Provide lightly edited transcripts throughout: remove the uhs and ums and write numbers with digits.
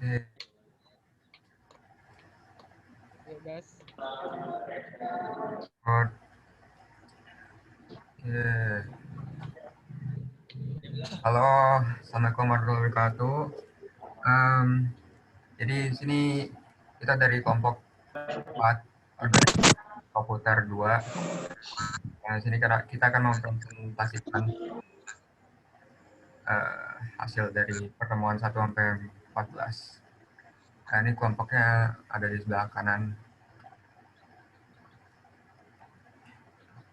Oke. Yuk gas. Oke. Halo, assalamualaikum warahmatullahi wabarakatuh. Jadi sini kita dari kelompok 4 organisasi komputer 2. Nah, sini kita akan mempresentasikan hasil dari pertemuan 1 sampai 14. Nah, ini kelompoknya ada di sebelah kanan.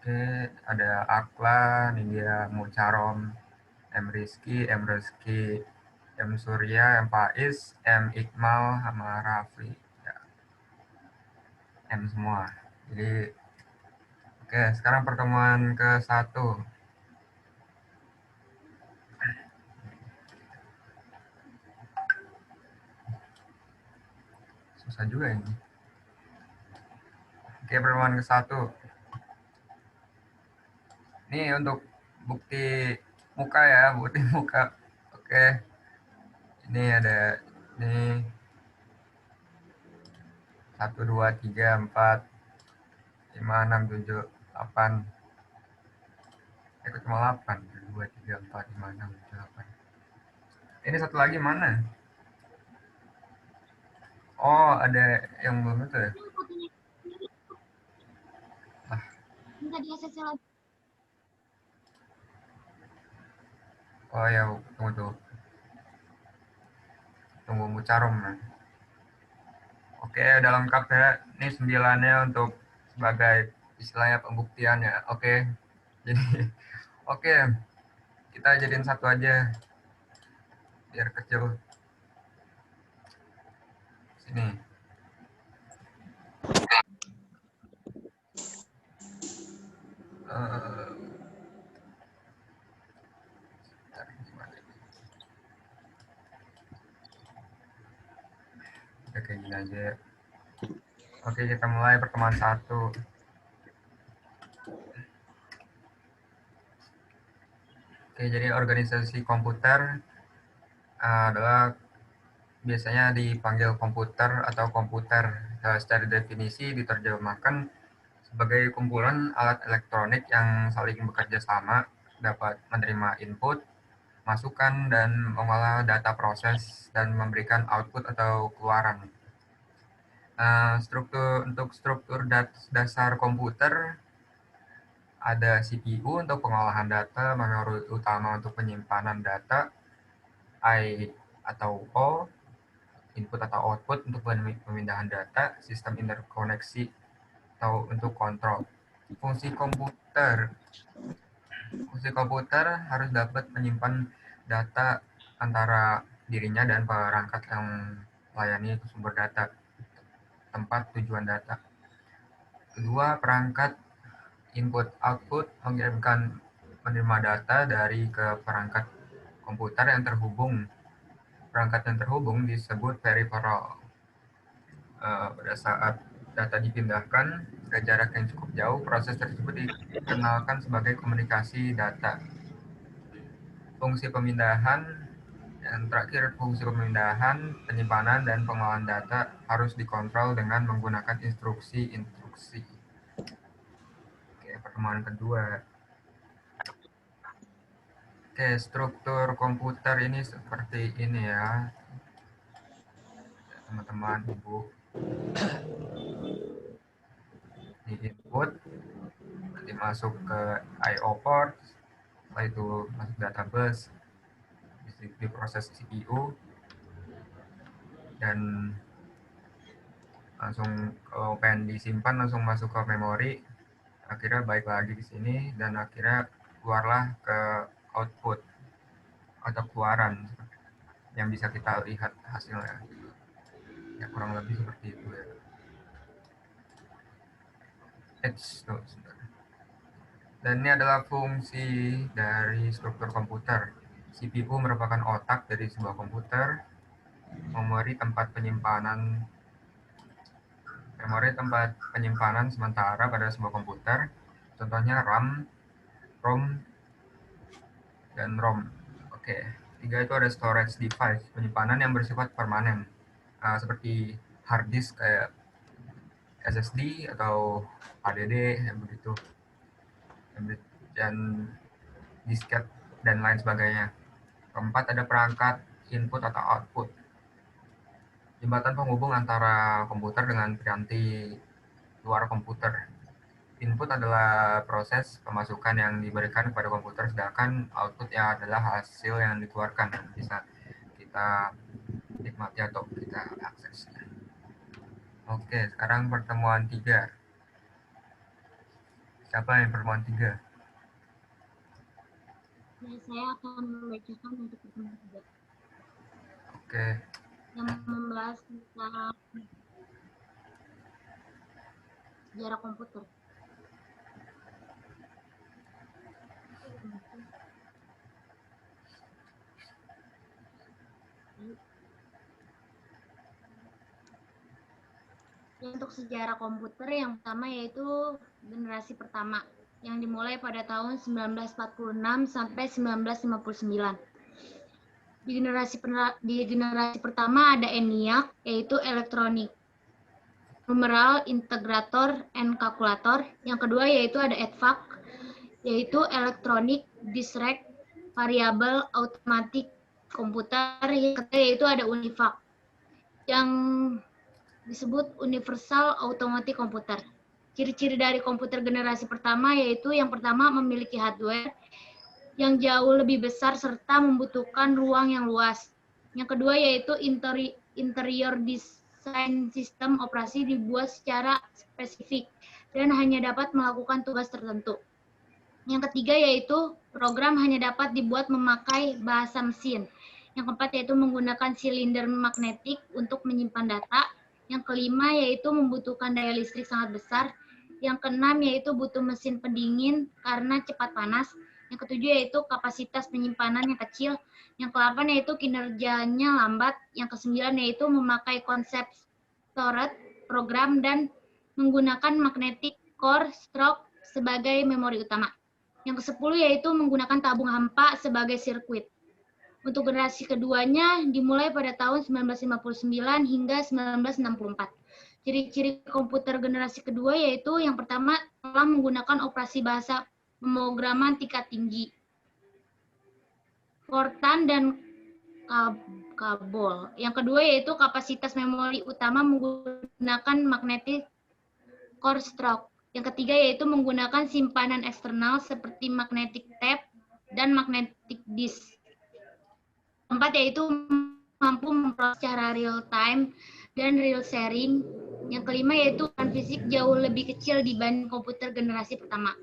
Oke, ada Akla, Nindya Mucharom, M Rizky, M Surya, M Faiz, M Iqmal, sama Rafli. Ya, M semua. Jadi, oke, sekarang pertemuan ke-1. Susah juga ini. Oke, pertemuan ke-1. Ini untuk bukti muka ya, bukti muka. Oke. Ini ada ini 1 2 3 4 5 6 7 8. Cuma 8. 2 3 4 5 6 7 8. Ini satu lagi mana? Oh, ada yang belum itu ya? Minta di ACC lagi. Oh ya, tunggu. Tunggu Mucharom. Nah. Oke, udah lengkap ya. Ini 9-nya untuk sebagai istilahnya pembuktian ya. Oke. Jadi oke. Kita jadiin satu aja biar kecil. Sini. Oke, kayak gini aja ya. Oke, kita mulai pertemuan 1. Oke, jadi organisasi komputer adalah biasanya dipanggil komputer atau komputer. Secara definisi diterjemahkan sebagai kumpulan alat elektronik yang saling bekerja sama, dapat menerima input, masukan, dan mengolah data proses, dan memberikan output atau keluaran. Untuk struktur dasar komputer, ada CPU untuk pengolahan data, memori utama untuk penyimpanan data, I atau O, input atau output untuk pemindahan data, sistem interkoneksi atau untuk kontrol. Fungsi komputer harus dapat menyimpan data antara dirinya dan perangkat yang melayani sumber data, tempat tujuan data. Kedua, perangkat input-output mengirimkan menerima data dari ke perangkat komputer yang terhubung. Perangkat yang terhubung disebut peripheral. Pada saat data dipindahkan ke jarak yang cukup jauh, proses tersebut dikenalkan sebagai komunikasi data. Fungsi pemindahan, yang terakhir fungsi pemindahan, penyimpanan, dan pengolahan data harus dikontrol dengan menggunakan instruksi. Oke, pertemuan kedua. Oke, struktur komputer ini seperti ini ya, teman-teman, Ibu. Di input, nanti masuk ke I/O port, setelah itu masuk database, diproses CPU, dan langsung kalau pengen disimpan langsung masuk ke memori, akhirnya balik lagi ke sini, dan akhirnya keluarlah ke output atau keluaran yang bisa kita lihat hasilnya. Ya, kurang lebih seperti itu ya. Dan ini adalah fungsi dari struktur komputer. CPU merupakan otak dari sebuah komputer. Memori tempat penyimpanan sementara pada sebuah komputer. Contohnya RAM, ROM, dan ROM. Oke, 3 itu ada storage device, penyimpanan yang bersifat permanen. seperti hard disk kayak SSD atau HDD yang begitu, dan disket dan lain sebagainya. Keempat, ada perangkat input atau output, jembatan penghubung antara komputer dengan piranti luar komputer. Input adalah proses pemasukan yang diberikan kepada komputer, sedangkan output yang adalah hasil yang dikeluarkan yang bisa kita nikmati atau kita akses. Oke, sekarang pertemuan 3. Siapa yang pertemuan 3? Ya, saya akan membacakan untuk pertemuan 3. Oke. Yang membahas tentang sejarah komputer. Untuk sejarah komputer yang pertama yaitu generasi pertama yang dimulai pada tahun 1946 sampai 1959. Di generasi pertama ada ENIAC yaitu elektronik numeral integrator and kalkulator. Yang kedua yaitu ada EDVAC yaitu elektronik discrete variable automatic komputer. Yang ketiga yaitu ada UNIVAC yang disebut Universal Automatic Computer. Ciri-ciri dari komputer generasi pertama yaitu yang pertama memiliki hardware yang jauh lebih besar serta membutuhkan ruang yang luas. Yang kedua yaitu interior design sistem operasi dibuat secara spesifik dan hanya dapat melakukan tugas tertentu. Yang ketiga yaitu program hanya dapat dibuat memakai bahasa mesin. Yang keempat yaitu menggunakan silinder magnetik untuk menyimpan data. Yang kelima yaitu membutuhkan daya listrik sangat besar. Yang keenam yaitu butuh mesin pendingin karena cepat panas. Yang ketujuh yaitu kapasitas penyimpanan yang kecil. Yang ke-8 yaitu kinerjanya lambat. Yang ke-9 yaitu memakai konsep storage program dan menggunakan magnetic core stroke sebagai memori utama. Yang ke-10 yaitu menggunakan tabung hampa sebagai sirkuit. Untuk generasi keduanya dimulai pada tahun 1959 hingga 1964. Ciri-ciri komputer generasi kedua yaitu yang pertama telah menggunakan operasi bahasa pemrograman tingkat tinggi, Fortran dan COBOL. Yang kedua yaitu kapasitas memori utama menggunakan magnetic core stroke. Yang ketiga yaitu menggunakan simpanan eksternal seperti magnetic tape dan magnetic disk. Keempat yaitu mampu memproses secara real time dan real sharing. Yang kelima yaitu ukuran fisik jauh lebih kecil dibanding komputer generasi pertama.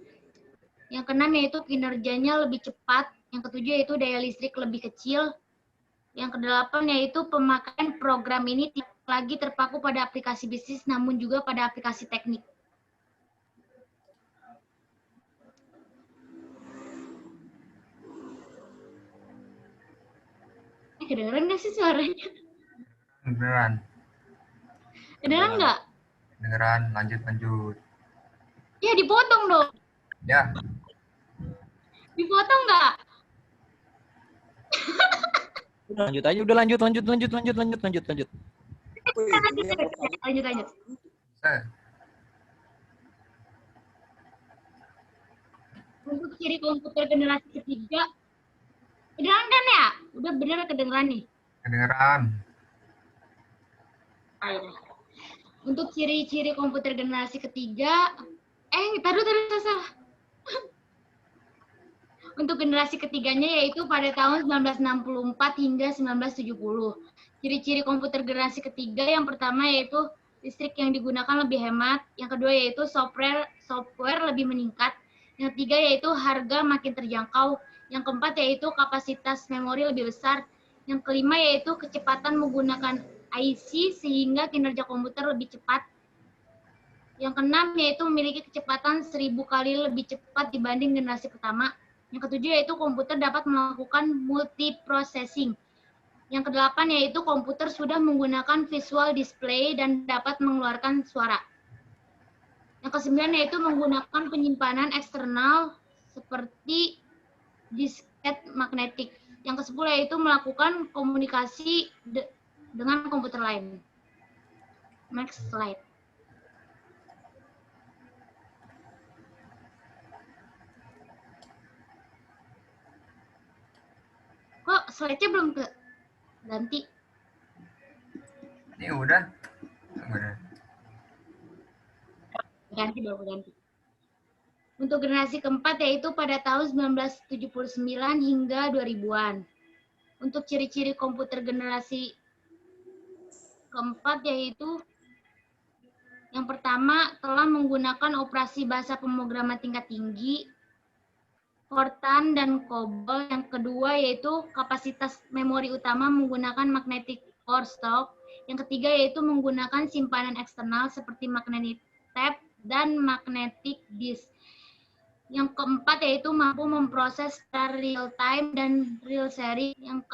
Yang keenam yaitu kinerjanya lebih cepat. Yang ketujuh yaitu daya listrik lebih kecil. Yang kedelapan yaitu pemakaian program ini tidak lagi terpaku pada aplikasi bisnis namun juga pada aplikasi teknik. Kedengeran nggak sih suaranya? Kedengeran. Kedengeran nggak? Kedengeran, lanjut. Ya, dipotong dong. Ya. Dipotong nggak? Lanjut aja, udah lanjut. Lanjut. Untuk ciri komputer generasi ketiga, kedengeran kan ya? Udah bener kedengeran nih? Kedengeran. Untuk ciri-ciri komputer generasi ketiga, taruh salah. Untuk generasi ketiganya yaitu pada tahun 1964 hingga 1970. Ciri-ciri komputer generasi ketiga yang pertama yaitu listrik yang digunakan lebih hemat, yang kedua yaitu software lebih meningkat, yang ketiga yaitu harga makin terjangkau, yang keempat yaitu kapasitas memori lebih besar, yang kelima yaitu kecepatan menggunakan IC sehingga kinerja komputer lebih cepat, yang keenam yaitu memiliki kecepatan 1000 kali lebih cepat dibanding generasi pertama, yang ketujuh yaitu komputer dapat melakukan multiprocessing. Yang kedelapan yaitu komputer sudah menggunakan visual display dan dapat mengeluarkan suara. Yang kesembilan yaitu menggunakan penyimpanan eksternal seperti disket magnetik. Yang kesepuluh yaitu melakukan komunikasi dengan komputer lain. Next slide. Kok slide-nya belum ganti? Ini udah. Ganti, baru ganti. Untuk generasi keempat yaitu pada tahun 1979 hingga 2000-an. Untuk ciri-ciri komputer generasi keempat yaitu yang pertama telah menggunakan operasi bahasa pemrograman tingkat tinggi, Fortran dan COBOL. Yang kedua yaitu kapasitas memori utama menggunakan magnetic core stock. Yang ketiga yaitu menggunakan simpanan eksternal seperti magnetic tape dan magnetic disk. Yang keempat yaitu mampu memproses secara real time dan real series. Yang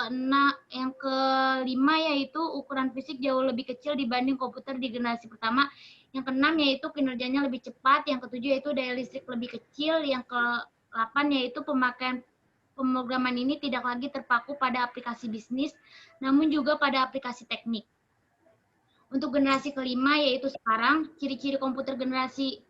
kelima yaitu ukuran fisik jauh lebih kecil dibanding komputer di generasi pertama. Yang keenam yaitu kinerjanya lebih cepat. Yang ketujuh yaitu daya listrik lebih kecil. Yang ke-8 yaitu pemakaian pemrograman ini tidak lagi terpaku pada aplikasi bisnis, namun juga pada aplikasi teknik. Untuk generasi kelima yaitu sekarang, ciri-ciri komputer generasi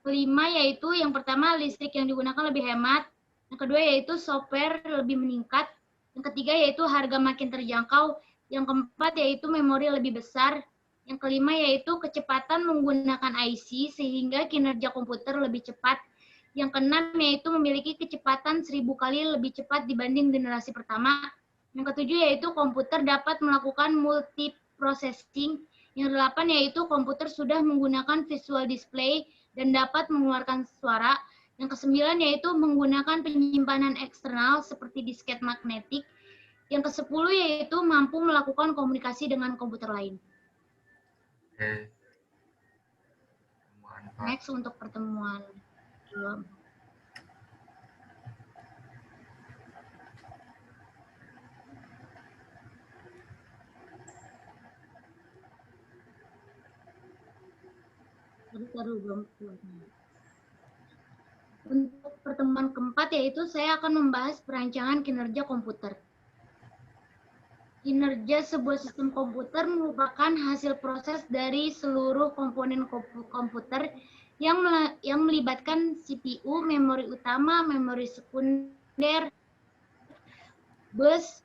kelima yaitu yang pertama listrik yang digunakan lebih hemat, yang kedua yaitu software lebih meningkat, yang ketiga yaitu harga makin terjangkau, yang keempat yaitu memori lebih besar, yang kelima yaitu kecepatan menggunakan IC sehingga kinerja komputer lebih cepat, yang keenam yaitu memiliki kecepatan 1000 kali lebih cepat dibanding generasi pertama, yang ketujuh yaitu komputer dapat melakukan multiprocessing, yang delapan yaitu komputer sudah menggunakan visual display dan dapat mengeluarkan suara. Yang kesembilan yaitu menggunakan penyimpanan eksternal seperti disket magnetik. Yang kesepuluh yaitu mampu melakukan komunikasi dengan komputer lain. Oke. Next untuk pertemuan. Untuk pertemuan keempat yaitu saya akan membahas perancangan kinerja komputer. Kinerja sebuah sistem komputer merupakan hasil proses dari seluruh komponen komputer yang melibatkan CPU, memori utama, memori sekunder, bus,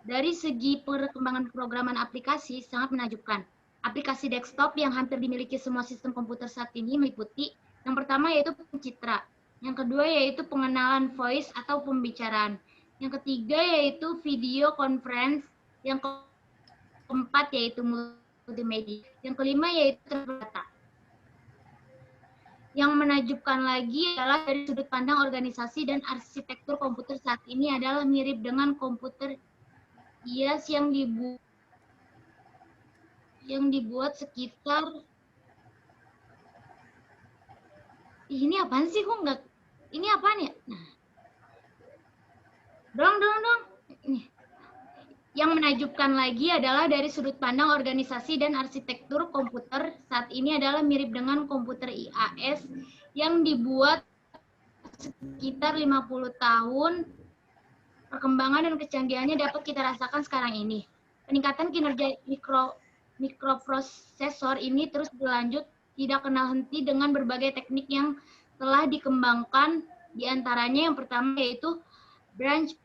Dari segi perkembangan pemrograman aplikasi sangat menakjubkan. Aplikasi desktop yang hampir dimiliki semua sistem komputer saat ini meliputi yang pertama yaitu pencitra, yang kedua yaitu pengenalan voice atau pembicaraan, yang ketiga yaitu video conference, yang keempat yaitu multimedia, yang kelima yaitu data. Yang menakjubkan lagi adalah dari sudut pandang organisasi dan arsitektur komputer saat ini adalah mirip dengan komputer IaaS yang dibuat sekitar ini apaan sih kok nggak ini apaan ya? Dong. Ini. Yang menakjubkan lagi adalah dari sudut pandang organisasi dan arsitektur komputer saat ini adalah mirip dengan komputer IaaS yang dibuat sekitar 50 tahun. Perkembangan dan kecanggihannya dapat kita rasakan sekarang ini. Peningkatan kinerja mikroprosesor ini terus berlanjut, tidak kenal henti dengan berbagai teknik yang telah dikembangkan. Di antaranya yang pertama yaitu branch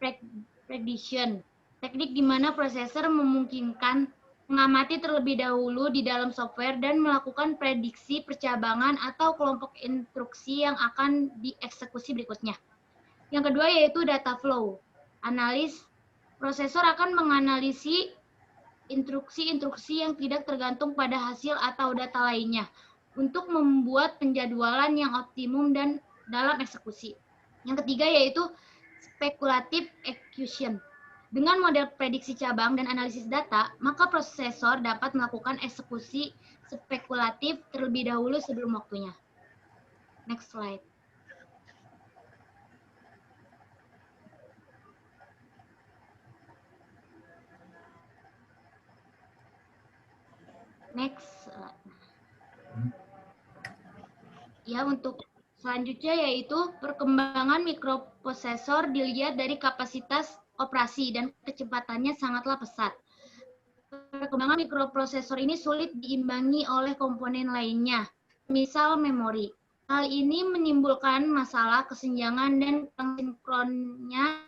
prediction. Teknik di mana prosesor memungkinkan mengamati terlebih dahulu di dalam software dan melakukan prediksi percabangan atau kelompok instruksi yang akan dieksekusi berikutnya. Yang kedua yaitu data flow. Analis, prosesor akan menganalisis instruksi-instruksi yang tidak tergantung pada hasil atau data lainnya untuk membuat penjadwalan yang optimum dan dalam eksekusi. Yang ketiga yaitu speculative execution. Dengan model prediksi cabang dan analisis data, maka prosesor dapat melakukan eksekusi spekulatif terlebih dahulu sebelum waktunya. Next slide. Next. Ya, untuk selanjutnya yaitu perkembangan mikroprosesor dilihat dari kapasitas operasi dan kecepatannya sangatlah pesat. Perkembangan mikroprosesor ini sulit diimbangi oleh komponen lainnya, misal memori. Hal ini menimbulkan masalah kesenjangan dan sinkronnya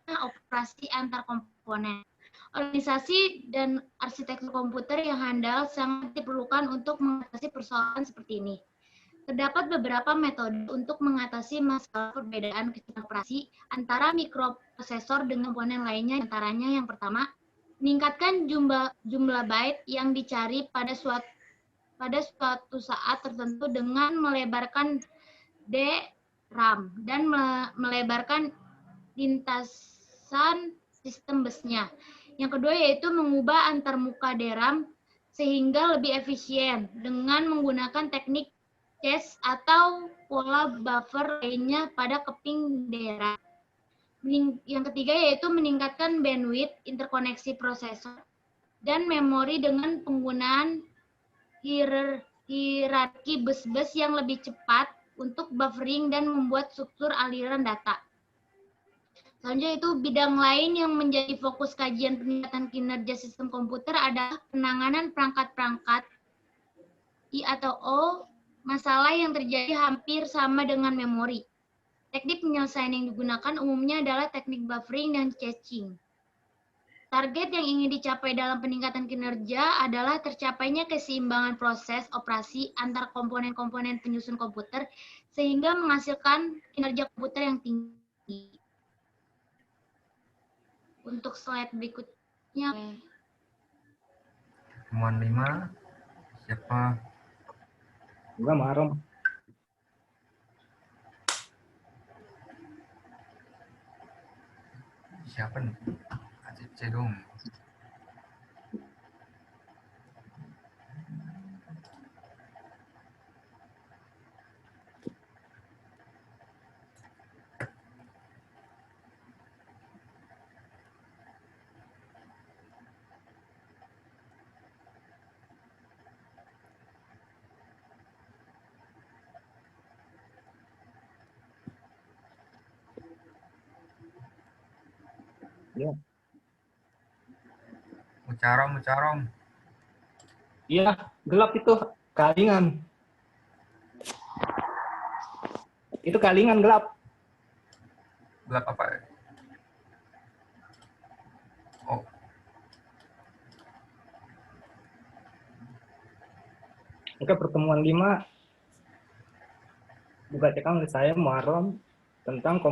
operasi antar komponen. Organisasi dan arsitektur komputer yang handal sangat diperlukan untuk mengatasi persoalan seperti ini. Terdapat beberapa metode untuk mengatasi masalah perbedaan kecepatan operasi antara mikroprosesor dengan komponen lainnya, antaranya yang pertama, meningkatkan jumlah byte yang dicari pada suatu saat tertentu dengan melebarkan DRAM dan melebarkan lintasan sistem busnya. Yang kedua yaitu mengubah antarmuka DRAM sehingga lebih efisien dengan menggunakan teknik cache atau pola buffer lainnya pada keping DRAM. Yang ketiga yaitu meningkatkan bandwidth interkoneksi prosesor dan memori dengan penggunaan hierarki bus-bus yang lebih cepat untuk buffering dan membuat struktur aliran data. Selanjutnya itu bidang lain yang menjadi fokus kajian peningkatan kinerja sistem komputer adalah penanganan perangkat-perangkat I atau O, masalah yang terjadi hampir sama dengan memori. Teknik penyelesaian yang digunakan umumnya adalah teknik buffering dan caching. Target yang ingin dicapai dalam peningkatan kinerja adalah tercapainya keseimbangan proses operasi antar komponen-komponen penyusun komputer sehingga menghasilkan kinerja komputer yang tinggi. Untuk slide berikutnya. Temuan 5, siapa? Enggak marah. Siapa nih? ACC dong. Ya. Mucarom. Iya, gelap itu kalingan. Itu kalingan gelap. Gelap apa? Oh, Oke, pertemuan 5 dibacakan oleh saya Muharram tentang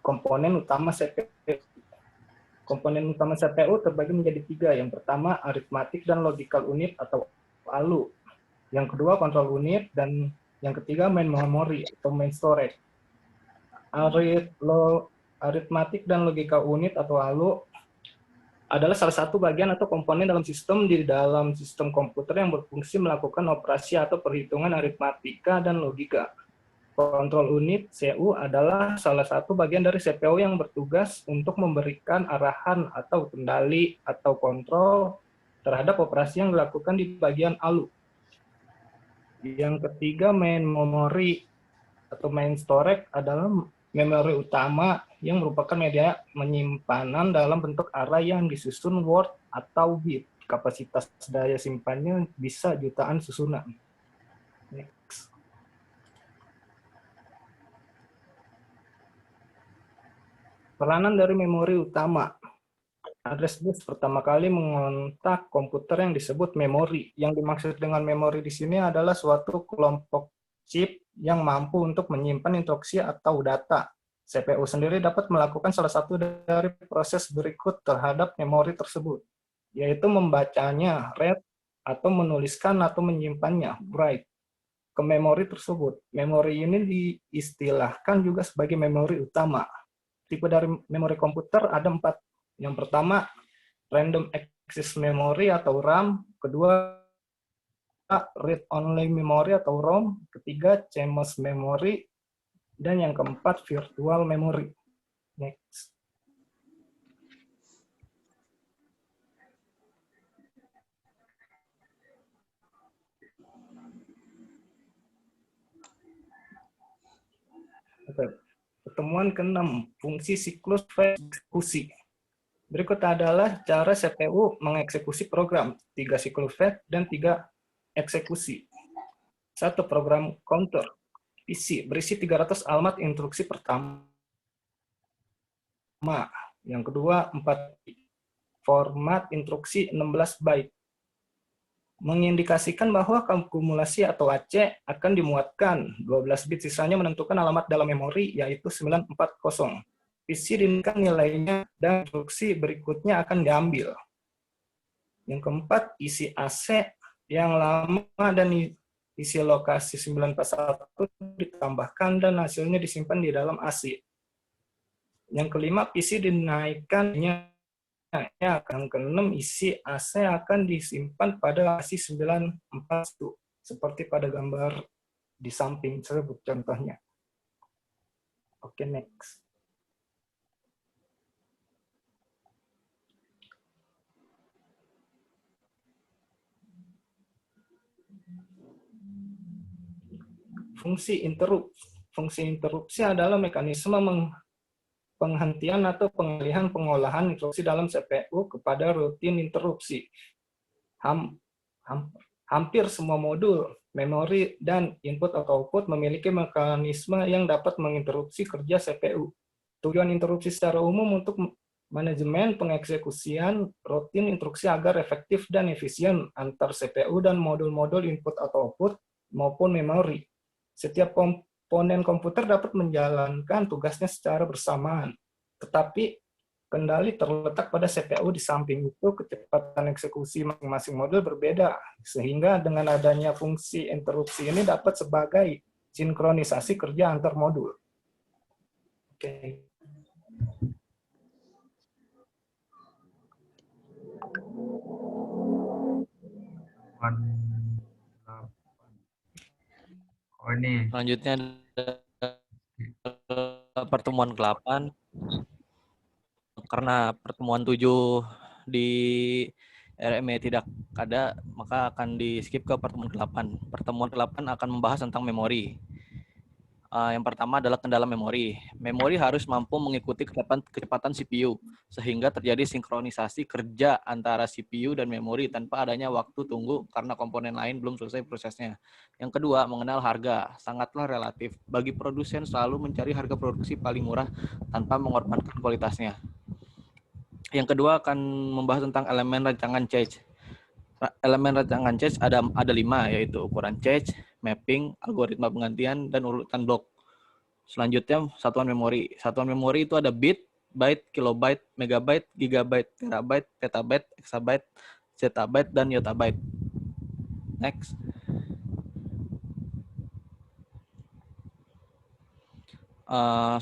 komponen utama CPU. Komponen utama CPU terbagi menjadi 3. Yang pertama, arithmetic dan logical unit atau ALU. Yang kedua, control unit. Dan yang ketiga, main memory atau main storage. Arithmetic dan logical unit atau ALU adalah salah satu bagian atau komponen dalam sistem komputer yang berfungsi melakukan operasi atau perhitungan aritmatika dan logika. Kontrol unit (CU) adalah salah satu bagian dari CPU yang bertugas untuk memberikan arahan atau kendali atau kontrol terhadap operasi yang dilakukan di bagian ALU. Yang ketiga, main memory atau main storage adalah memori utama yang merupakan media penyimpanan dalam bentuk array yang disusun word atau bit. Kapasitas daya simpannya bisa jutaan susunan. Next. Peranan dari memori utama. Address bus pertama kali mengontak komputer yang disebut memori. Yang dimaksud dengan memori di sini adalah suatu kelompok chip yang mampu untuk menyimpan instruksi atau data. CPU sendiri dapat melakukan salah satu dari proses berikut terhadap memori tersebut, yaitu membacanya, read, atau menuliskan atau menyimpannya, write, ke memori tersebut. Memori ini diistilahkan juga sebagai memori utama. Tipe dari memori komputer ada 4. Yang pertama, random access memory atau RAM. Kedua, read-only memory atau ROM. Ketiga, CMOS memory. Dan yang keempat, virtual memory. Next. Oke. pertemuan ke-6, fungsi siklus eksekusi. Berikut adalah cara CPU mengeksekusi program, 3 siklus fetch dan 3 eksekusi. 1. Program counter, PC, berisi 300 alamat instruksi pertama. Yang kedua, 4 format instruksi 16 byte. Mengindikasikan bahwa akumulasi atau AC akan dimuatkan. 12 bit sisanya menentukan alamat dalam memori, yaitu 940. PC dinamakan nilainya dan instruksi berikutnya akan diambil. Yang keempat, isi AC yang lama dan isi lokasi 941 ditambahkan dan hasilnya disimpan di dalam AC. Yang kelima, PC dinaikkannya. Yang keenam, isi AC akan disimpan pada AC 941 seperti pada gambar di samping tersebut contohnya. Oke, next. Fungsi interupsi. Fungsi interupsi adalah mekanisme penghentian atau pengalihan pengolahan instruksi dalam CPU kepada rutin interupsi. Hampir semua modul, memori, dan input atau output memiliki mekanisme yang dapat menginterupsi kerja CPU. Tujuan interupsi secara umum untuk manajemen pengeksekusian rutin instruksi agar efektif dan efisien antar CPU dan modul-modul input atau output maupun memori. Setiap komponen komputer dapat menjalankan tugasnya secara bersamaan, tetapi kendali terletak pada CPU. Di samping itu, kecepatan eksekusi masing-masing modul berbeda, sehingga dengan adanya fungsi interupsi ini dapat sebagai sinkronisasi kerja antar modul. Oke. Oh ini. Selanjutnya pertemuan ke-8. Karena pertemuan 7 di RME tidak ada, maka akan di-skip ke pertemuan ke-8. Pertemuan ke-8 akan membahas tentang memori. Yang pertama adalah kendala memori. Memori harus mampu mengikuti kecepatan CPU, sehingga terjadi sinkronisasi kerja antara CPU dan memori tanpa adanya waktu tunggu karena komponen lain belum selesai prosesnya. Yang kedua, mengenal harga. Sangatlah relatif. Bagi produsen selalu mencari harga produksi paling murah tanpa mengorbankan kualitasnya. Yang kedua akan membahas tentang elemen rancangan cache. Elemen rancangan cache ada 5, yaitu ukuran cache, mapping, algoritma penggantian, dan urutan blok. Selanjutnya satuan memori. Satuan memori itu ada bit, byte, kilobyte, megabyte, gigabyte, terabyte, petabyte, exabyte, zettabyte, dan yottabyte. Next.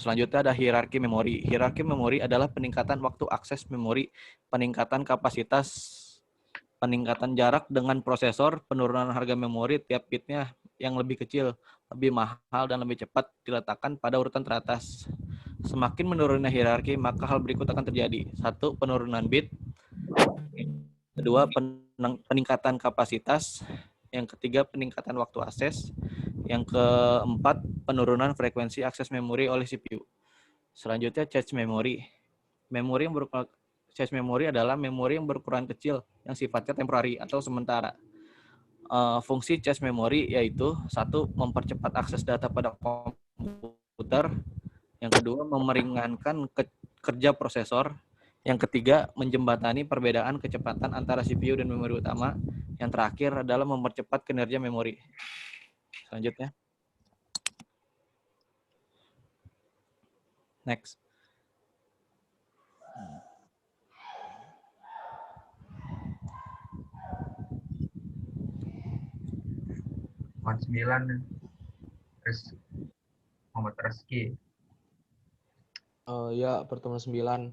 Selanjutnya ada hierarki memori. Hierarki memori adalah peningkatan waktu akses memori, peningkatan kapasitas, peningkatan jarak dengan prosesor, penurunan harga memori tiap bitnya yang lebih kecil, lebih mahal, dan lebih cepat diletakkan pada urutan teratas. Semakin menurunnya hierarki, maka hal berikut akan terjadi. 1. Penurunan bit. 2. Peningkatan kapasitas. Yang ketiga, peningkatan waktu akses. Yang keempat, penurunan frekuensi akses memori oleh CPU. Selanjutnya, cache memori. Cache memori adalah memori yang berukuran kecil, yang sifatnya temporary atau sementara. Fungsi cache memori yaitu 1. Mempercepat akses data pada komputer. Yang kedua, memeringankan kerja prosesor. Yang ketiga, menjembatani perbedaan kecepatan antara CPU dan memori utama. Yang terakhir adalah mempercepat kinerja memori. Selanjutnya. Next. Pertemuan 9, Muhammad Reski. Ya, pertemuan 9.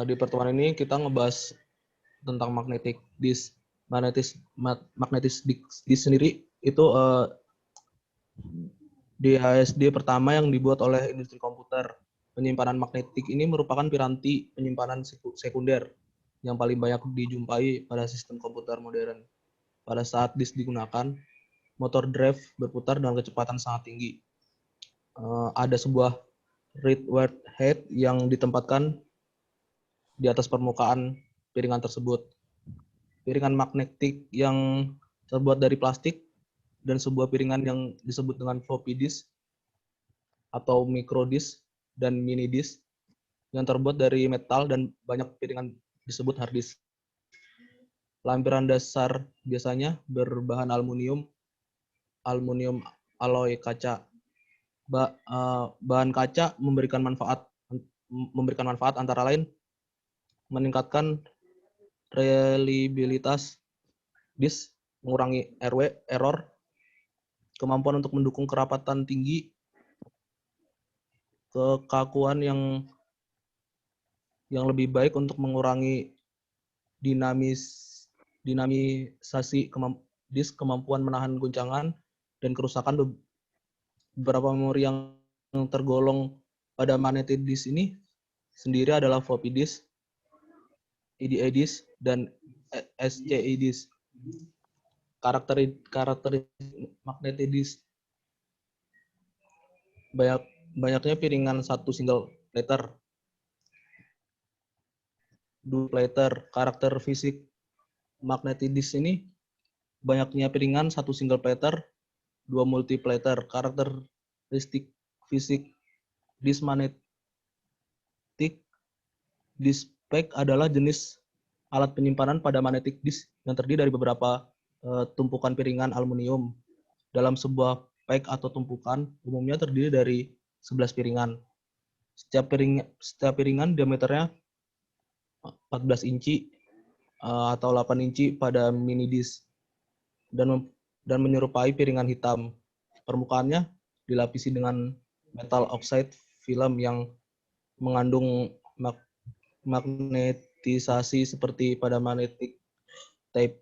Di pertemuan ini kita ngebahas tentang magnetic disk. Magnetic disk sendiri itu di HSD pertama yang dibuat oleh industri komputer. Penyimpanan magnetik ini merupakan piranti penyimpanan sekunder yang paling banyak dijumpai pada sistem komputer modern. Pada saat disk digunakan, motor drive berputar dengan kecepatan sangat tinggi. Ada sebuah read warhead yang ditempatkan di atas permukaan piringan tersebut. Piringan magnetik yang terbuat dari plastik dan sebuah piringan yang disebut dengan floppy disk atau micro disk dan mini disk yang terbuat dari metal dan banyak piringan disebut hard disk. Lampiran dasar biasanya berbahan aluminium alloy kaca. Bahan kaca memberikan manfaat antara lain meningkatkan reliabilitas disk, mengurangi error, kemampuan untuk mendukung kerapatan tinggi, kekakuan yang lebih baik untuk mengurangi dinamisasi disk, kemampuan menahan guncangan dan kerusakan. Beberapa memori yang tergolong pada magnetic disk ini sendiri adalah floppy disk, EDA disk, dan SCI disk. Karakteristik magnetic disk: banyaknya piringan satu single platter, dual platter. Karakter fisik magnetic disk ini banyaknya piringan satu single platter, dua multi platter. Karakteristik fisik disk magnetic disk pack adalah jenis alat penyimpanan pada magnetic disk yang terdiri dari beberapa tumpukan piringan aluminium. Dalam sebuah pack atau tumpukan umumnya terdiri dari 11 piringan. Setiap piringan diameternya 14 inci atau 8 inci pada mini disk dan menyerupai piringan hitam. Permukaannya dilapisi dengan metal oxide film yang mengandung magnetisasi seperti pada magnetic tape.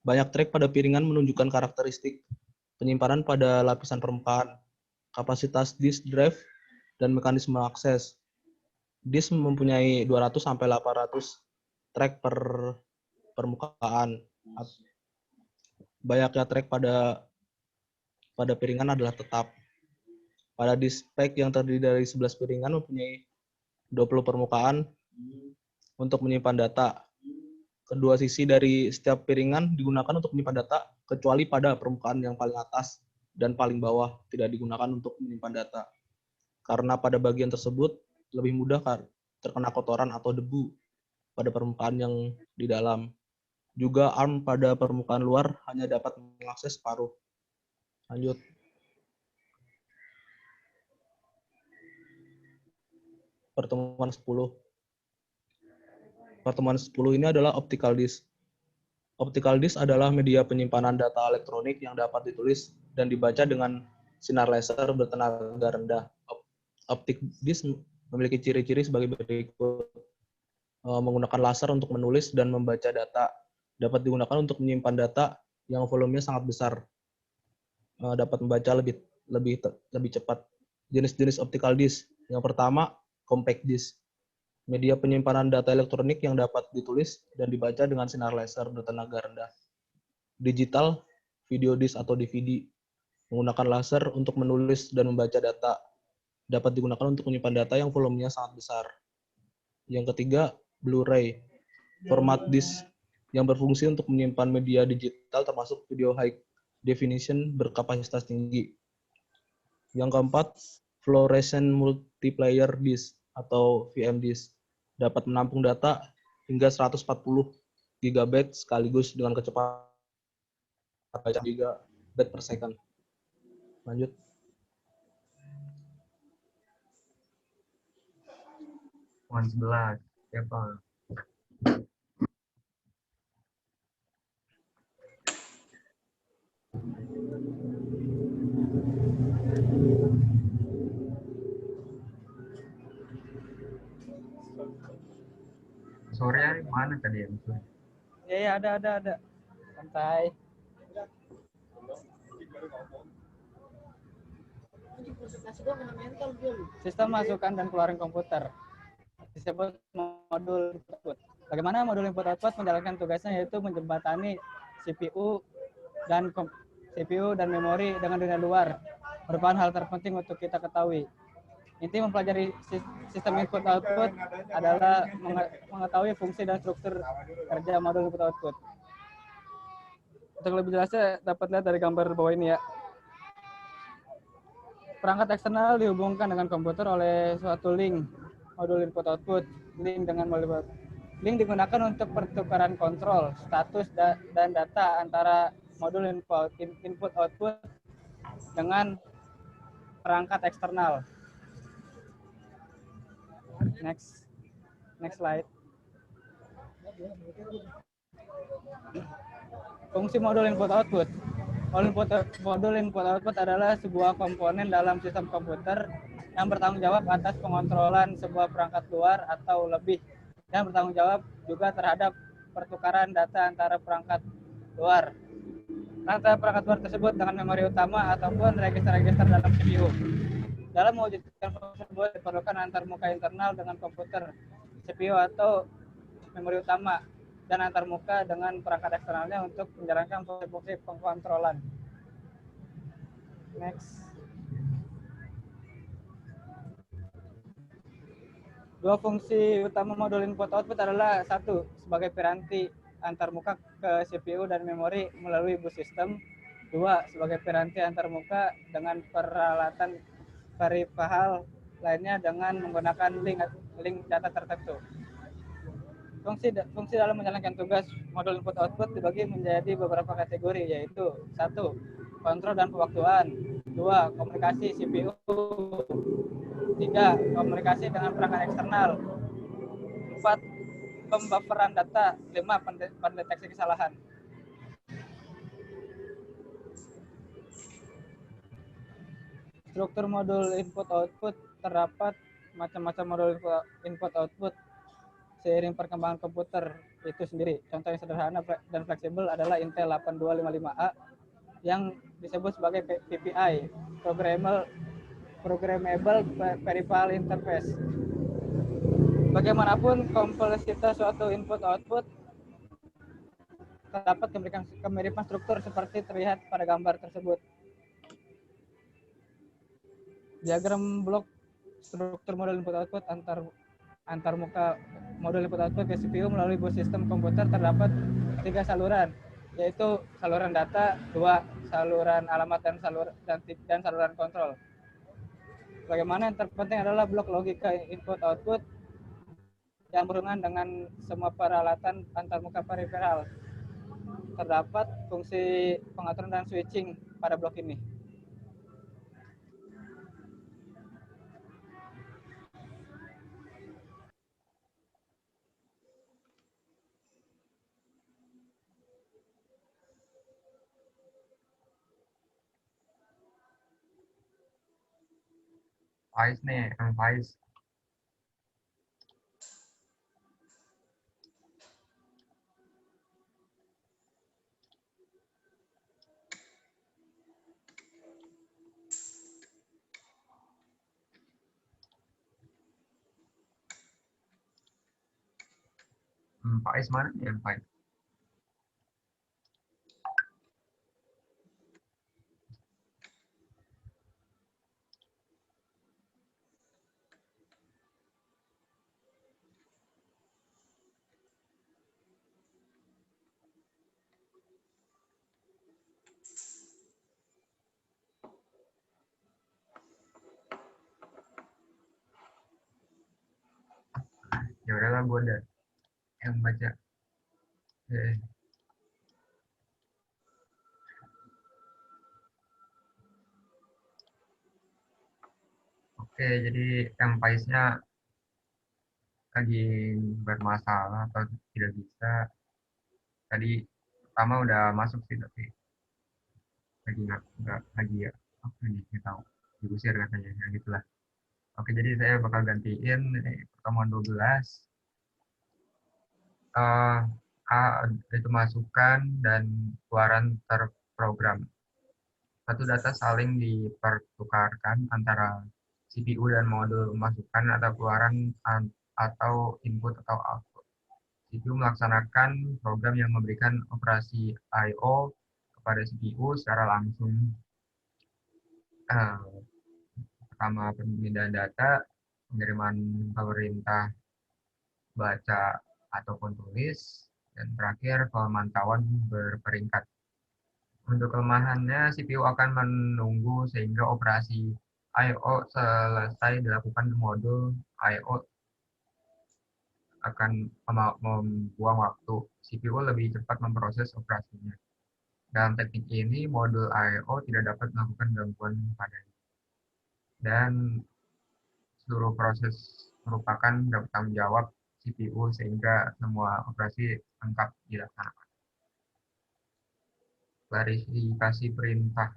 Banyak track pada piringan menunjukkan karakteristik penyimpanan pada lapisan permukaan, kapasitas disk drive, dan mekanisme akses. Disk mempunyai 200 sampai 800 track per permukaan. Banyaknya track pada piringan adalah tetap. Pada disk pack yang terdiri dari 11 piringan mempunyai 20 permukaan untuk menyimpan data. Kedua sisi dari setiap piringan digunakan untuk menyimpan data, kecuali pada permukaan yang paling atas dan paling bawah tidak digunakan untuk menyimpan data. Karena pada bagian tersebut lebih mudah terkena kotoran atau debu pada permukaan yang di dalam. Juga ARM pada permukaan luar hanya dapat mengakses separuh. Lanjut. Pertemuan 10. Pertemuan 10 ini adalah optical disk. Optical disk adalah media penyimpanan data elektronik yang dapat ditulis dan dibaca dengan sinar laser bertenaga rendah. Optic disk memiliki ciri-ciri sebagai berikut. Menggunakan laser untuk menulis dan membaca data. Dapat digunakan untuk menyimpan data yang volumenya sangat besar. Dapat membaca lebih cepat. Jenis-jenis optical disk. Yang pertama, compact disk. Media penyimpanan data elektronik yang dapat ditulis dan dibaca dengan sinar laser bertenaga rendah. Digital video disk atau DVD. Menggunakan laser untuk menulis dan membaca data. Dapat digunakan untuk menyimpan data yang volumenya sangat besar. Yang ketiga, Blu-ray. Format disk yang berfungsi untuk menyimpan media digital termasuk video high definition berkapasitas tinggi. Yang keempat, fluorescent multiplayer disk atau VM disk. Dapat menampung data hingga 140 GB sekaligus dengan kecepatan GB per second. Lanjut. Poin 11. Siapa? Sore mana tadi yang itu? Iya, ada. Santai. Sistem masukan dan keluaran komputer disebut modul input. Bagaimana modul input output menjalankan tugasnya yaitu menjembatani CPU dan CPU, dan memori dengan dunia luar merupakan hal terpenting untuk kita ketahui. Inti mempelajari sistem input-output adalah mengetahui fungsi dan struktur kerja modul input-output. Untuk lebih jelasnya dapat lihat dari gambar bawah ini ya. Perangkat eksternal dihubungkan dengan komputer oleh suatu link modul input-output. Link digunakan untuk pertukaran kontrol, status, dan data antara modul input-output dengan perangkat eksternal. Next slide. Fungsi modul input-output. Modul input-output adalah sebuah komponen dalam sistem komputer yang bertanggung jawab atas pengontrolan sebuah perangkat luar atau lebih, dan bertanggung jawab juga terhadap pertukaran data antara perangkat luar. Perangkat luar tersebut dengan memori utama ataupun register-register dalam CPU. Dalam mewujudkan fungsi tersebut diperlukan antarmuka internal dengan komputer, CPU atau memori utama, dan antarmuka dengan perangkat eksternalnya untuk menjalankan fungsi-fungsi pengkontrolan. Next. Dua fungsi utama modul input-output adalah satu, sebagai piranti antarmuka ke CPU dan memori melalui bus sistem. Dua, sebagai piranti antarmuka dengan peralatan peripheral lainnya dengan menggunakan link data tertentu. Fungsi dalam menjalankan tugas modul input-output dibagi menjadi beberapa kategori, yaitu 1. Kontrol dan pewaktuan. 2. Komunikasi CPU. 3. Komunikasi dengan perangkat eksternal. 4. Pembufferan data. 5. Pendeteksi kesalahan. Struktur modul input-output. Terdapat macam-macam modul input-output seiring perkembangan komputer itu sendiri. Contoh yang sederhana dan fleksibel adalah Intel 8255A yang disebut sebagai PPI, Programmable Peripheral Interface. Bagaimanapun kompleksitas suatu input-output, terdapat kemiripan struktur seperti terlihat pada gambar tersebut. Diagram blok struktur modul input-output antarmuka modul input-output ke CPU melalui bus sistem komputer terdapat 3 saluran, yaitu saluran data, 2 saluran alamat, dan saluran kontrol. Bagaimana yang terpenting adalah blok logika input-output yang berhubungan dengan semua peralatan antarmuka peripheral. Terdapat fungsi pengaturan dan switching pada blok ini. Faiz nih, yang Faiz. Faiz mana nih yang Faiz? Ya udahlah, gue udah yang baca. Oke, jadi yang Faiznya lagi bermasalah atau tidak bisa. Tadi pertama udah masuk sih, tapi lagi nggak lagi ya, apa nih, nggak tahu, diusir katanya, ya gitulah. Oke, jadi saya bakal gantiin pertemuan 12. A itu masukan dan keluaran terprogram. Satu data saling dipertukarkan antara CPU dan modul masukan atau keluaran atau input atau output. CPU melaksanakan program yang memberikan operasi I/O kepada CPU secara langsung. Pertama, pemindahan data, pengiriman perintah baca ataupun tulis, dan terakhir pemantauan berperingkat. Untuk kelemahannya, CPU akan menunggu sehingga operasi I/O selesai dilakukan. Modul I/O akan membuang waktu. CPU lebih cepat memproses operasinya. Dalam teknik ini, modul I/O tidak dapat melakukan gangguan padanya. Dan seluruh proses merupakan tanggung jawab CPU sehingga semua operasi lengkap dilaksanakan. Klarifikasi perintah.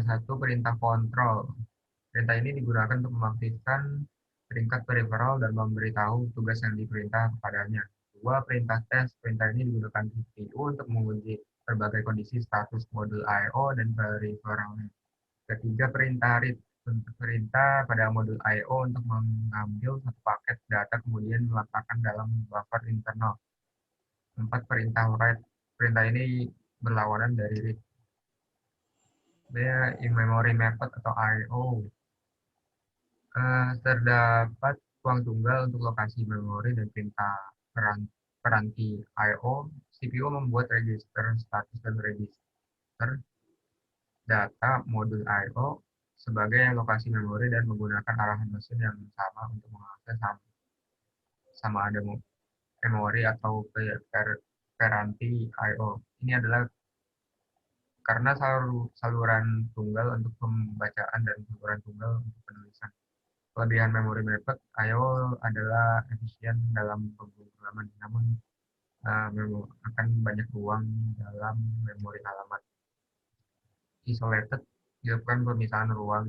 Satu, perintah kontrol. Perintah ini digunakan untuk mengaktifkan peringkat peripheral dan memberitahu tugas yang diperintah kepadanya. Dua, perintah tes. Perintah ini digunakan CPU untuk menguji berbagai kondisi status modul I/O dan peripheralnya. Ketiga, perintah read. Perintah pada modul I/O untuk mengambil satu paket data kemudian meletakkan dalam buffer internal. Empat, perintah write. Perintah ini berlawanan dari read. In-memory method atau I/O. Terdapat ruang tunggal untuk lokasi memori dan perintah peranti I/O. CPU membuat register status dan register data modul I/O sebagai lokasi memori dan menggunakan arahan mesin yang sama untuk mengakses sama ada memori atau peranti I/O. Ini adalah karena saluran tunggal untuk pembacaan dan saluran tunggal untuk penulisan. Kelebihan memory method I/O adalah efisien dalam pemrograman, namun akan banyak ruang dalam memori alamat. Isolated dilakukan pemisahan ruang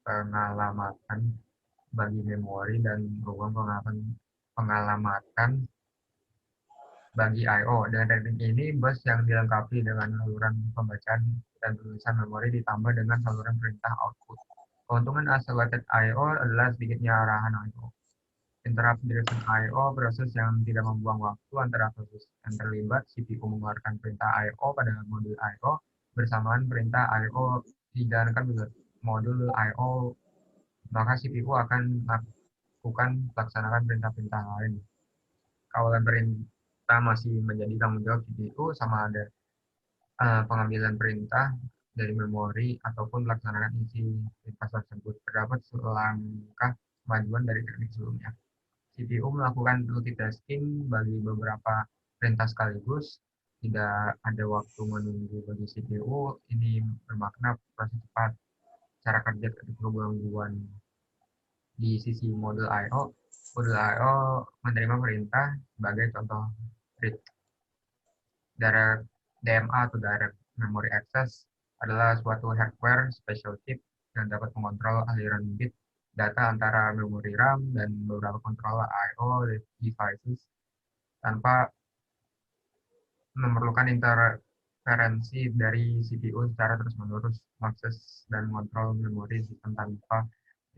pengalamatan bagi memori dan ruang pengalamatan bagi I/O. Dengan teknik ini, bus yang dilengkapi dengan saluran pembacaan dan tulisan memori ditambah dengan saluran perintah output. Keuntungan isolated I/O adalah sedikitnya arahan I/O. Interrupt driven I/O, proses yang tidak membuang waktu antara proses yang terlibat. CPU mengeluarkan perintah I/O pada modul I/O bersamaan perintah I/O dijalankan modul I/O, maka CPU akan melaksanakan perintah-perintah lain. Kawalan perintah masih menjadi tanggung jawab CPU, sama ada pengambilan perintah dari memori ataupun melaksanakan isi perintah tersebut. Terdapat selangkah kemajuan dari teknik sebelumnya. CPU melakukan multitasking bagi beberapa perintah sekaligus. Tidak ada waktu menunggu bagi CPU. Ini bermakna proses cepat. Cara kerja gangguan di sisi modul I/O. Modul I/O menerima perintah sebagai contoh read. Direct DMA atau Direct Memory Access adalah suatu hardware special chip yang dapat mengontrol aliran bit data antara memori RAM dan beberapa controller I/O devices tanpa memerlukan interferensi dari CPU secara terus-menerus. Mengakses dan mengontrol memori sistem tanpa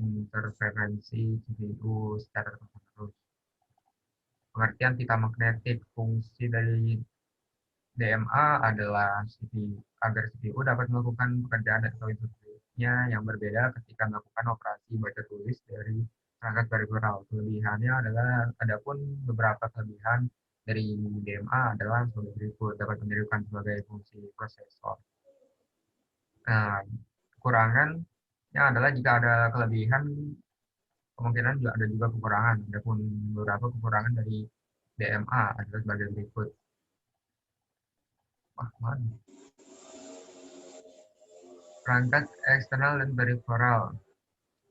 interferensi CPU secara terus-menerus. Pengertian pita magnetik. Fungsi dari DMA adalah agar CPU dapat melakukan pekerjaan atau instruksinya yang berbeda ketika melakukan operasi baca tulis dari perangkat peripheral. Kelebihannya adalah adapun beberapa kelebihan dari DMA adalah sebagai berikut: dapat menirukan sebagai fungsi prosesor. Nah, kekurangannya adalah jika ada kelebihan, kemungkinan juga ada juga kekurangan. Adapun beberapa kekurangan dari DMA adalah sebagai berikut. Perangkat eksternal dan peripheral.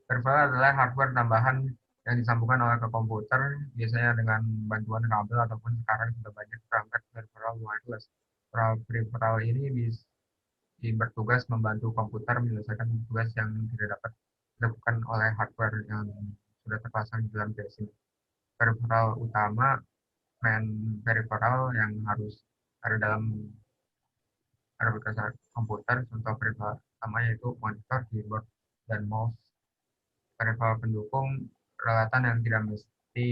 Peripheral adalah hardware tambahan yang disambungkan oleh ke komputer, biasanya dengan bantuan kabel ataupun sekarang sudah banyak perangkat peripheral wireless. Peripheral ini bertugas membantu komputer menyelesaikan tugas yang tidak dapat dilakukan oleh hardware yang sudah terpasang di dalam casing. Peripheral utama, main peripheral yang harus ada dalam aplikasi komputer, contoh peripheral utama yaitu monitor, keyboard, dan mouse. Peripheral pendukung, peralatan yang tidak mesti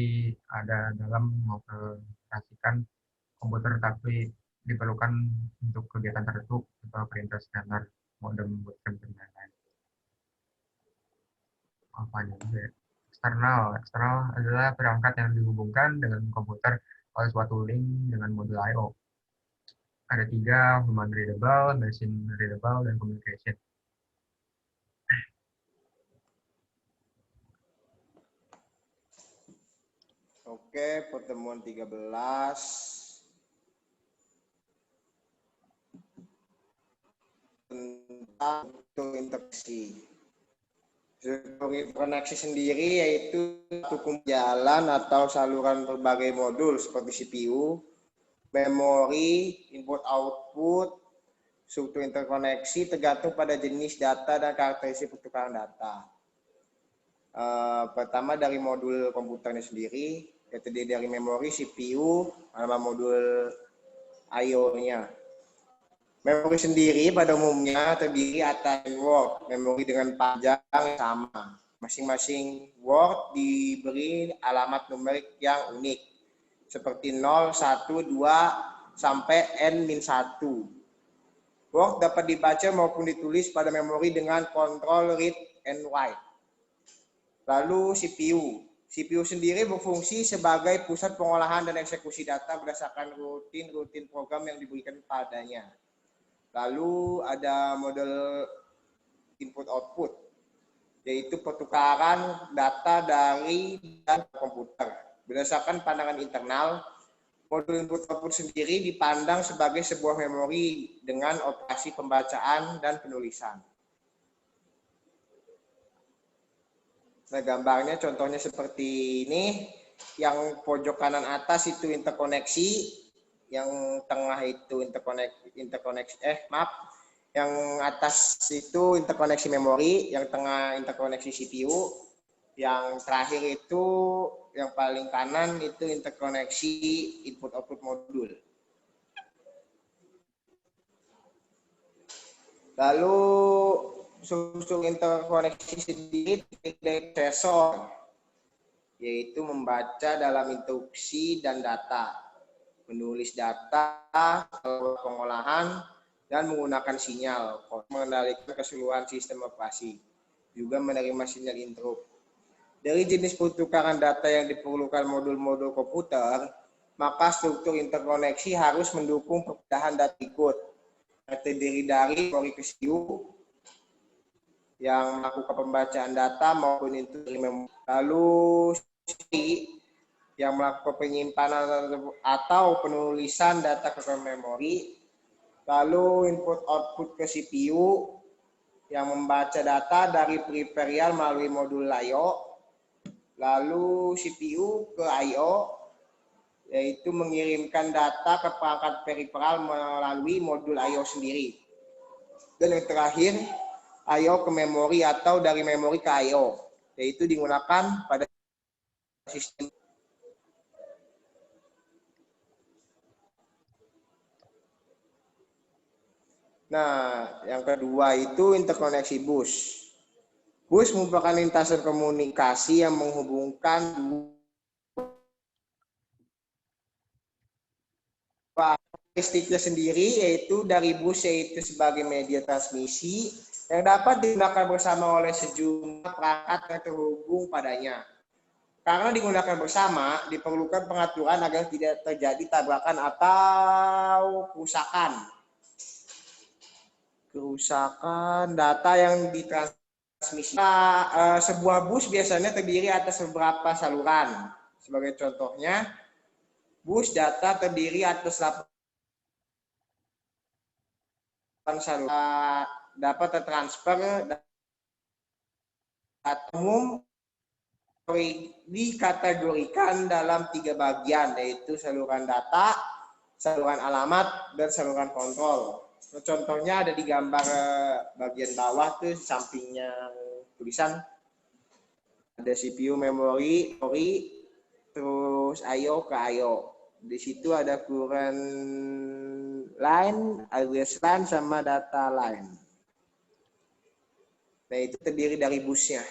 ada dalam mengoperasikan komputer tapi diperlukan untuk kegiatan tertentu atau perintah standar, modem, bootcamp, dan lain-lain. Apanya juga ya? Eksternal adalah perangkat yang dihubungkan dengan komputer oleh suatu link dengan modul I/O. Ada 3, human readable, machine readable, dan communication. Oke, pertemuan 13. Tentang integrasi. Struktur interkoneksi sendiri yaitu satu jalan atau saluran berbagai modul seperti CPU, memori, input-output. Struktur interkoneksi tergantung pada jenis data dan karakteristik pertukaran data. Pertama dari modul komputernya sendiri, yaitu dari memori, CPU, sama modul I/O-nya. Memori sendiri pada umumnya terdiri atas word, memori dengan panjang sama. Masing-masing word diberi alamat numerik yang unik, seperti 0, 1, 2, sampai N-1. Word dapat dibaca maupun ditulis pada memori dengan kontrol read and write. Lalu CPU. CPU sendiri berfungsi sebagai pusat pengolahan dan eksekusi data berdasarkan rutin program yang diberikan padanya. Lalu ada model input-output, yaitu pertukaran data dari dan komputer. Berdasarkan pandangan internal, modul input-output sendiri dipandang sebagai sebuah memori dengan operasi pembacaan dan penulisan. Nah, gambarnya contohnya seperti ini. Yang pojok kanan atas itu interkoneksi, yang tengah itu yang atas itu interkoneksi memori, yang tengah interkoneksi CPU, yang terakhir itu yang paling kanan itu interkoneksi input-output modul. Lalu struktur interkoneksi sendiri dari sensor, yaitu membaca dalam instruksi dan data, menulis data, pengolahan, dan menggunakan sinyal, mengendalikan keseluruhan sistem operasi, juga menerima sinyal interrupt. Dari jenis pertukaran data yang diperlukan modul-modul komputer, maka struktur interkoneksi harus mendukung perpindahan data berikut, yang terdiri dari memori ke CPU, yang melakukan pembacaan data maupun itu dari memori. Lalu yang melakukan penyimpanan atau penulisan data ke memori. Lalu input-output ke CPU yang membaca data dari peripheral melalui modul I/O. Lalu CPU ke I/O, yaitu mengirimkan data ke perangkat peripheral melalui modul I/O sendiri. Dan yang terakhir, I/O ke memori atau dari memori ke I/O, yaitu digunakan pada sistem. Nah, yang kedua itu interkoneksi bus. Bus merupakan lintasan komunikasi yang menghubungkan karakteristiknya sendiri, yaitu dari bus yaitu sebagai media transmisi yang dapat digunakan bersama oleh sejumlah perangkat yang terhubung padanya. Karena digunakan bersama, diperlukan pengaturan agar tidak terjadi tabrakan atau kerusakan data yang ditransmisi. Sebuah bus biasanya terdiri atas beberapa saluran. Sebagai contohnya, bus data terdiri atas 8 saluran dapat tertransfer data umum dikategorikan dalam 3 bagian, yaitu saluran data, saluran alamat, dan saluran kontrol. Contohnya ada di gambar bagian bawah tuh, sampingnya tulisan ada CPU, memori, terus I/O ke I/O. Di situ ada current line, address line, sama data line. Nah, itu terdiri dari busnya.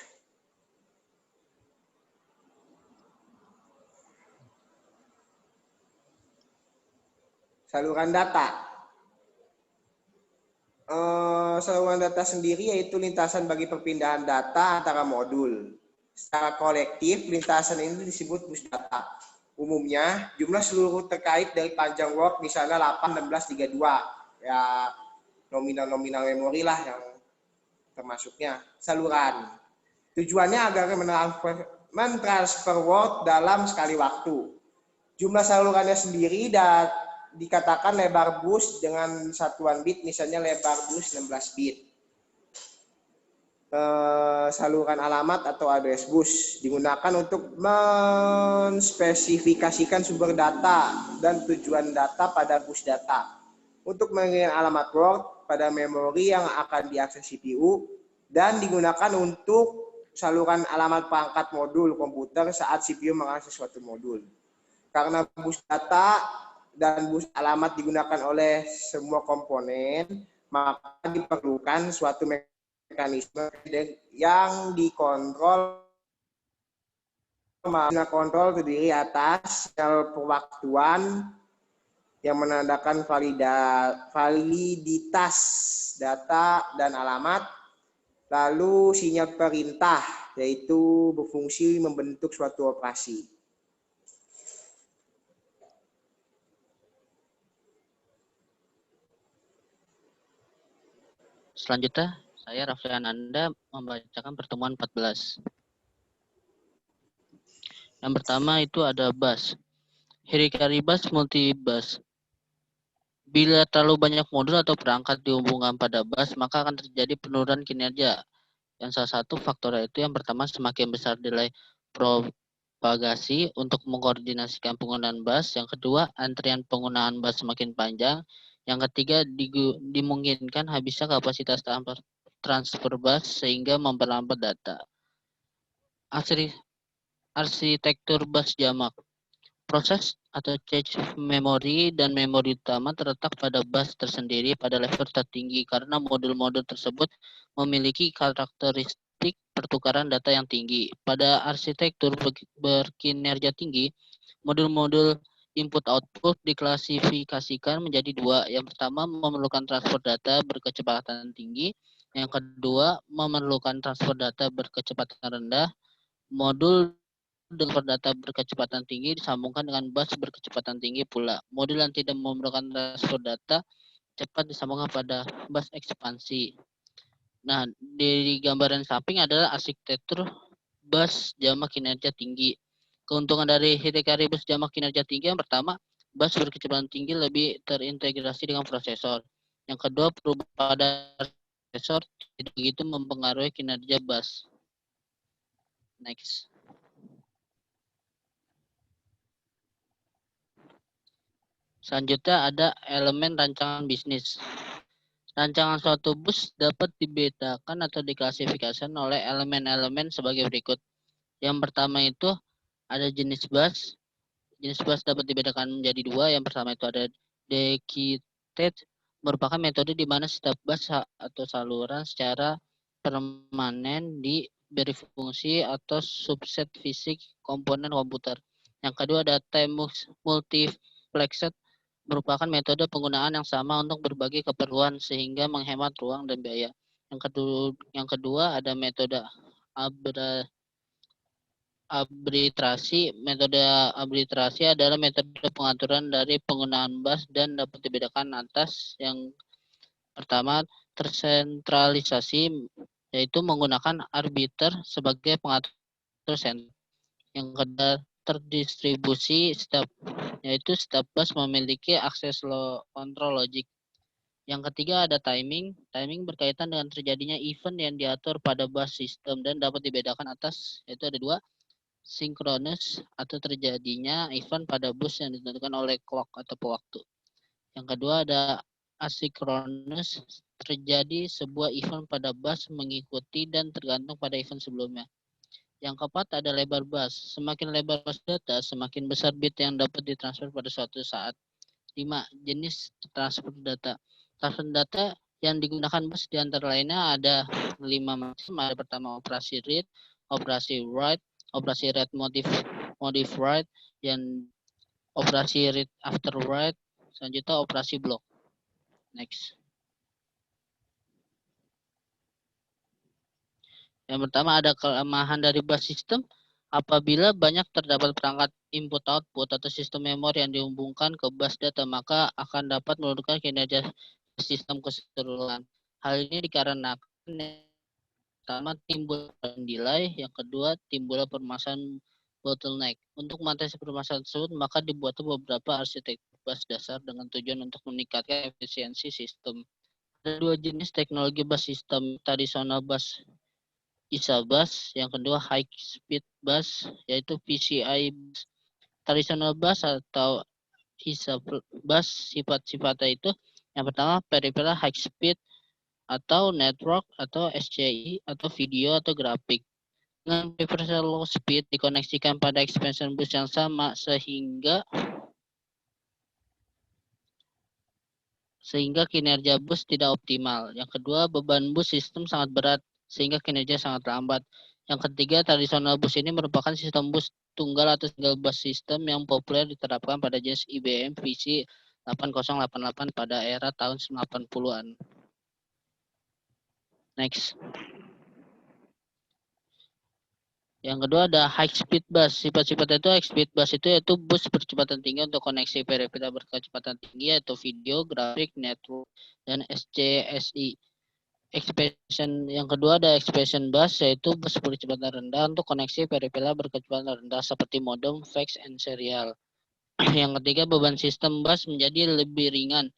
Saluran data. Saluran data sendiri yaitu lintasan bagi perpindahan data antara modul. Secara kolektif, lintasan ini disebut bus data. Umumnya, jumlah seluruh terkait dari panjang Word misalnya 8, 16, 32. Ya, nominal-nominal memori lah yang termasuknya. Saluran. Tujuannya agar mentransfer Word dalam sekali waktu. Jumlah salurannya sendiri dikatakan lebar bus dengan satuan bit, misalnya lebar bus 16 bit. Saluran alamat atau address bus digunakan untuk menspesifikasikan sumber data dan tujuan data pada bus data. Untuk mengirim alamat Word pada memori yang akan diakses CPU dan digunakan untuk saluran alamat perangkat modul komputer saat CPU mengakses suatu modul. Karena bus data dan bus alamat digunakan oleh semua komponen, maka diperlukan suatu mekanisme yang dikontrol. Kontrol terdiri atas sel pewaktuan yang menandakan validitas data dan alamat, lalu sinyal perintah, yaitu berfungsi membentuk suatu operasi. Selanjutnya, saya Raffi Ananda membacakan pertemuan 14. Yang pertama itu ada bus. Hierarchy bus, multi-bus. Bila terlalu banyak modul atau perangkat dihubungkan pada bus, maka akan terjadi penurunan kinerja. Yang salah satu faktor itu yang pertama semakin besar delay propagasi untuk mengkoordinasikan penggunaan bus. Yang kedua, antrian penggunaan bus semakin panjang. Yang ketiga, dimungkinkan habisnya kapasitas transfer bus sehingga memperlambat data. Arsitektur bus jamak. Proses atau cache memori dan memori utama terletak pada bus tersendiri pada level tertinggi karena modul-modul tersebut memiliki karakteristik pertukaran data yang tinggi. Pada arsitektur berkinerja tinggi, modul-modul input-output diklasifikasikan menjadi dua. Yang pertama, memerlukan transfer data berkecepatan tinggi. Yang kedua, memerlukan transfer data berkecepatan rendah. Modul dengan data berkecepatan tinggi disambungkan dengan bus berkecepatan tinggi pula. Modul yang tidak memerlukan transfer data cepat disambungkan pada bus ekspansi. Nah, di gambaran samping adalah arsitektur bus jamak kinerja tinggi. Keuntungan dari hierarchy bus jamak kinerja tinggi yang pertama, bus berkecepatan tinggi lebih terintegrasi dengan prosesor. Yang kedua, perubahan pada prosesor tidak begitu mempengaruhi kinerja bus. Next. Selanjutnya ada elemen rancangan bisnis. Rancangan suatu bus dapat dibedakan atau diklasifikasikan oleh elemen-elemen sebagai berikut. Yang pertama itu ada jenis bus. Jenis bus dapat dibedakan menjadi dua. Yang pertama itu ada dedicated, merupakan metode di mana setiap bus atau saluran secara permanen diberi fungsi atau subset fisik komponen komputer. Yang kedua ada time multiplexed, merupakan metode penggunaan yang sama untuk berbagai keperluan sehingga menghemat ruang dan biaya. Yang kedua ada metode arbitrasi. Metode arbitrasi adalah metode pengaturan dari penggunaan bus dan dapat dibedakan atas. Yang pertama tersentralisasi, yaitu menggunakan arbiter sebagai pengatur sentral. Yang kedua terdistribusi, yaitu setiap bus memiliki akses kontrol logik. Yang ketiga ada timing. Timing berkaitan dengan terjadinya event yang diatur pada bus sistem dan dapat dibedakan atas, yaitu ada dua. Sinkronus atau terjadinya event pada bus yang ditentukan oleh clock atau pewaktu. Yang kedua ada asinkronus, terjadi sebuah event pada bus mengikuti dan tergantung pada event sebelumnya. Yang keempat ada lebar bus. Semakin lebar bus data, semakin besar bit yang dapat ditransfer pada suatu saat. 5. Jenis transfer data. Transfer data yang digunakan bus di antara lainnya ada 5 macam. Ada pertama operasi read, operasi write, operasi read modif write, dan operasi read after write, Selanjutnya operasi blok. Next. Yang pertama ada kelemahan dari bus system. Apabila banyak terdapat perangkat input-output atau sistem memori yang dihubungkan ke bus data, maka akan dapat menurunkan kinerja sistem keseluruhan. Hal ini dikarenakan yang pertama timbul delay, yang kedua timbul permasalahan bottleneck. Untuk mengatasi permasalahan tersebut, maka dibuat beberapa arsitektur bus dasar dengan tujuan untuk meningkatkan efisiensi sistem. Ada dua jenis teknologi bus system, tradisional bus ISA bus, yang kedua high speed bus, yaitu PCI bus. Traditional bus atau ISA bus sifat-sifatnya itu yang pertama peripheral high speed atau network atau SCI atau video atau grafik. Dengan peripheral low speed dikoneksikan pada expansion bus yang sama sehingga kinerja bus tidak optimal. Yang kedua, beban bus sistem sangat berat sehingga kinerja sangat lambat. Yang ketiga, tradisional bus ini merupakan sistem bus tunggal atau single bus system yang populer diterapkan pada jenis IBM VC 8088 pada era tahun 90-an. Next. Yang kedua ada high speed bus. Sifat-sifat itu high speed bus itu yaitu bus berkecepatan tinggi untuk koneksi peripheral berkecepatan tinggi yaitu video, grafik, network, dan SCSI. Expansion yang kedua ada expansion bus yaitu bus berkecepatan rendah untuk koneksi peripheral berkecepatan rendah seperti modem, fax, and serial. Yang ketiga beban sistem bus menjadi lebih ringan.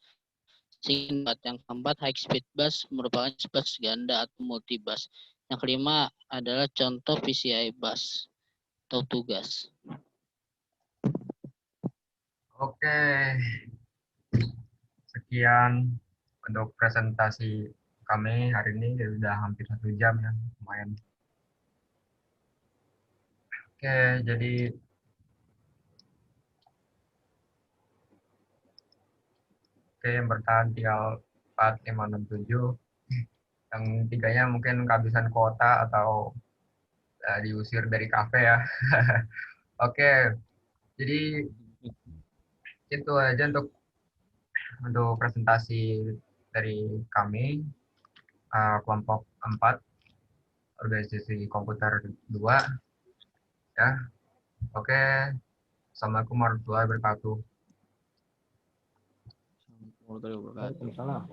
Yang keempat high speed bus merupakan bus ganda atau multi bus. Yang kelima adalah contoh PCI bus atau tugas. Oke, sekian untuk presentasi kami hari ini, sudah hampir 1 jam ya, lumayan. Oke, jadi yang bertahan tinggal 4, 5, 6, 7. Yang 3-nya mungkin kehabisan kuota atau diusir dari kafe ya. Oke, jadi itu aja untuk presentasi dari kami, kelompok 4, organisasi komputer 2. Ya, oke. Assalamualaikum warahmatullahi wabarakatuh. Waalaikumsalam.